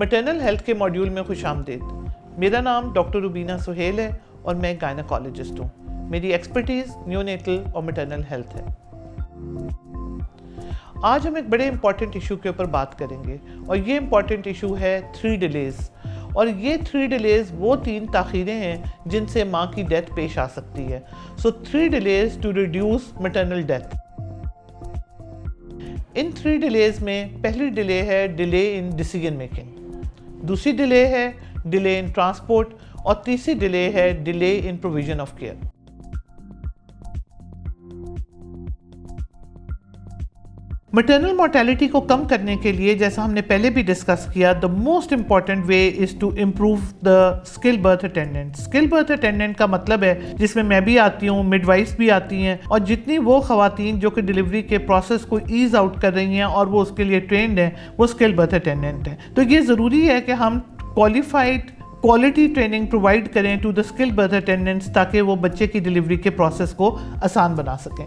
Maternal health के module में खुशामदीद। मेरा नाम डॉक्टर रुबीना सुहेल है और मैं गायनेकोलॉजिस्ट हूँ। मेरी एक्सपर्टीज़ न्यूनेटल और मैटरनल हेल्थ है। आज हम एक बड़े इंपॉर्टेंट इशू के ऊपर बात करेंगे और ये इंपॉर्टेंट इशू है 3 डिलेज़। और ये 3 डिलेज़ वो 3 ताख़ीरें हैं जिनसे माँ की डेथ पेश आ सकती है। So 3 delays to reduce maternal death. इन 3 डिलेज़ में पहली डिले है डिले इन डिसीजन मेकिंग, दूसरी डिले है डिले इन ट्रांसपोर्ट और तीसरी डिले है delay in provision of care. Maternal mortality को कम करने के लिए, जैसा हमने पहले भी डिस्कस किया, the most important way is to improve the skill birth attendant. Skill birth attendant का मतलब है, जिसमें मैं भी आती हूँ, मिडवाइफ्स भी आती हैं, और जितनी वो खवातीन जो कि डिलीवरी के प्रोसेस को ईज आउट कर रही हैं और वो उसके लिए ट्रेंड हैं, वो स्किल बर्थ अटेंडेंट हैं। तो ये ज़रूरी है कि हम क्वालिफाइड क्वालिटी ट्रेनिंग प्रोवाइड करें to the skill birth attendants, ताकि वो बच्चे की डिलीवरी के प्रोसेस को आसान बना सकें।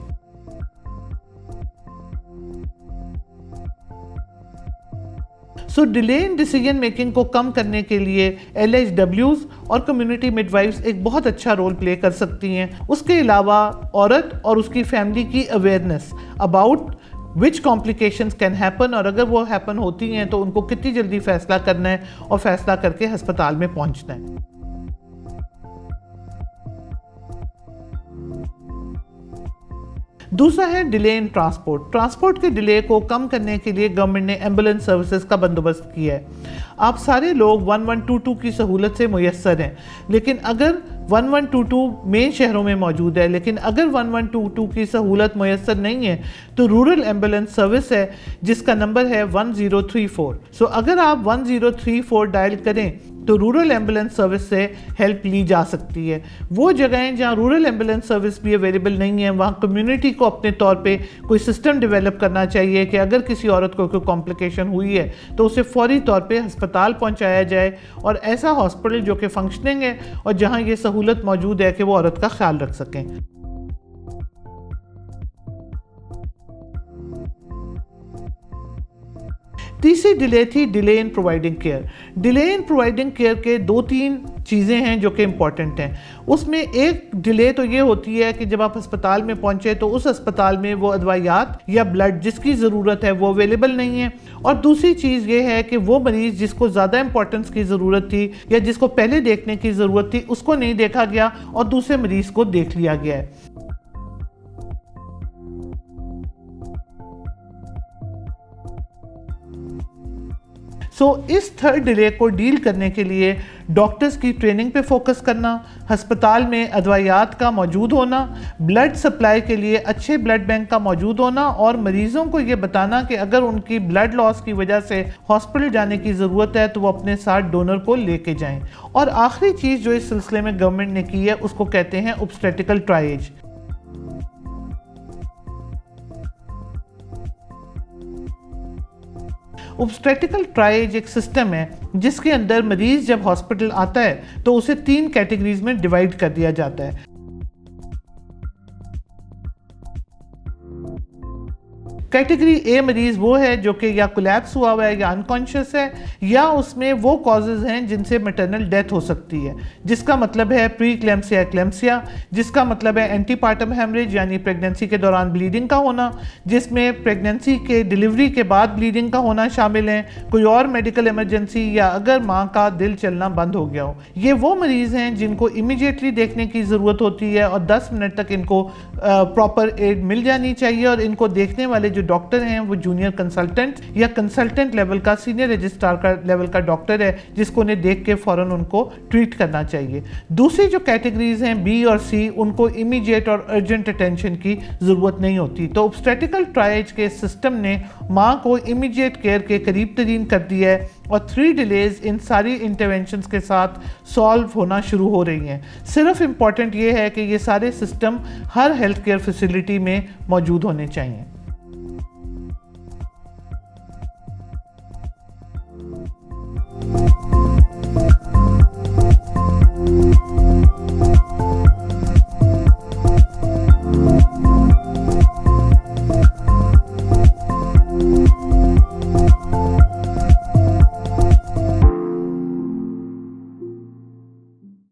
सो डिले इन डिसीजन मेकिंग को कम करने के लिए LHWs और कम्युनिटी मिडवाइफ्स एक बहुत अच्छा रोल प्ले कर सकती हैं। उसके अलावा औरत और उसकी फैमिली की awareness about which complications can happen, और अगर वो हैपन होती हैं तो उनको कितनी जल्दी फैसला करना है और फैसला करके अस्पताल में पहुंचना है। दूसरा है डिले इन ट्रांसपोर्ट। ट्रांसपोर्ट के डिले को कम करने के लिए गवर्नमेंट ने एम्बुलेंस सर्विसेज का बंदोबस्त किया है। आप सारे लोग 1122 की सहूलत से मुयस्सर हैं, लेकिन अगर 1122 मेन शहरों में मौजूद है, लेकिन अगर 1122 की सहूलत मुयस्सर नहीं है तो रूरल एम्बुलेंस सर्विस है जिसका नंबर है 1034। सो अगर आप 1034 डायल करें तो रूरल एम्बुलेंस सर्विस से हेल्प ली जा सकती है। वो जगहें जहाँ रूरल एम्बुलेंस सर्विस भी अवेलेबल नहीं है, वहाँ कम्युनिटी को अपने तौर पे कोई सिस्टम डेवलप करना चाहिए कि अगर किसी औरत को कोई कॉम्प्लिकेशन हुई है तो उसे फौरी तौर पे अस्पताल पहुँचाया जाए, और ऐसा हॉस्पिटल जो कि फंक्शनिंग है और जहाँ ये सहूलत मौजूद है कि वो औरत का ख्याल रख सकें। तीसरी डिले थी delay in providing care. Delay in providing care के 2-3 चीज़ें हैं जो कि इम्पॉर्टेंट हैं। उसमें एक डिले तो ये होती है कि जब आप अस्पताल में पहुंचे तो उस अस्पताल में वो अदवायात या ब्लड जिसकी ज़रूरत है वो अवेलेबल नहीं है, और दूसरी चीज़ ये है कि वो मरीज़ जिसको ज़्यादा इंपॉर्टेंस की ज़रूरत थी या जिसको पहले देखने की ज़रूरत थी उसको नहीं देखा गया और दूसरे मरीज़ को देख लिया गया है। इस थर्ड डिले को डील करने के लिए डॉक्टर्स की ट्रेनिंग पे फोकस करना, अस्पताल में अदवायात का मौजूद होना, ब्लड सप्लाई के लिए अच्छे ब्लड बैंक का मौजूद होना, और मरीज़ों को ये बताना कि अगर उनकी ब्लड लॉस की वजह से हॉस्पिटल जाने की ज़रूरत है तो वो अपने साथ डोनर को लेके जाएं। और आखिरी चीज़ जो इस सिलसिले में गवर्नमेंट ने की है उसको कहते हैं ऑब्स्टेट्रिकल ट्रायेज। ऑब्स्टेट्रिकल ट्रायेज एक सिस्टम है जिसके अंदर मरीज जब हॉस्पिटल आता है तो उसे 3 कैटेगरीज में डिवाइड कर दिया जाता है। कैटेगरी ए मरीज़ वो है जो कि या कोलैप्स हुआ हुआ है या अनकॉन्शियस है, या उसमें वो कॉजेज़ हैं जिनसे मैटरनल डेथ हो सकती है, जिसका मतलब है प्री क्लैम्सिया एक्लैम्सिया, जिसका मतलब है एंटीपार्टम हेमरेज यानी प्रेगनेंसी के दौरान ब्लीडिंग का होना, जिसमें प्रेगनेंसी के डिलीवरी के बाद ब्लीडिंग का होना शामिल है, कोई और मेडिकल इमरजेंसी, या अगर माँ का दिल चलना बंद हो गया हो। ये वो मरीज़ हैं जिनको इमीडिएटली देखने की ज़रूरत होती है और 10 मिनट तक इनको प्रॉपर एड मिल जानी चाहिए, और इनको देखने वाले जो डॉक्टर हैं वो जूनियर कंसल्टेंट या कंसल्टेंट लेवल का, सीनियर रजिस्ट्रार का लेवल का डॉक्टर है जिसको उन्हें देख के फ़ौरन उनको ट्रीट करना चाहिए। दूसरी जो कैटेगरीज हैं बी और सी, उनको इमीडिएट और अर्जेंट अटेंशन की ज़रूरत नहीं होती। तो ऑब्स्टेट्रिकल ट्रायेज के सिस्टम ने माँ को इमीडिएट केयर के करीब तरीन कर दिया है, और 3 डिलेज इन सारी इंटरवेंशंस के साथ सॉल्व होना शुरू हो रही हैं। सिर्फ इम्पॉर्टेंट ये है कि ये सारे सिस्टम हर हेल्थ केयर फैसिलिटी में मौजूद होने चाहिए।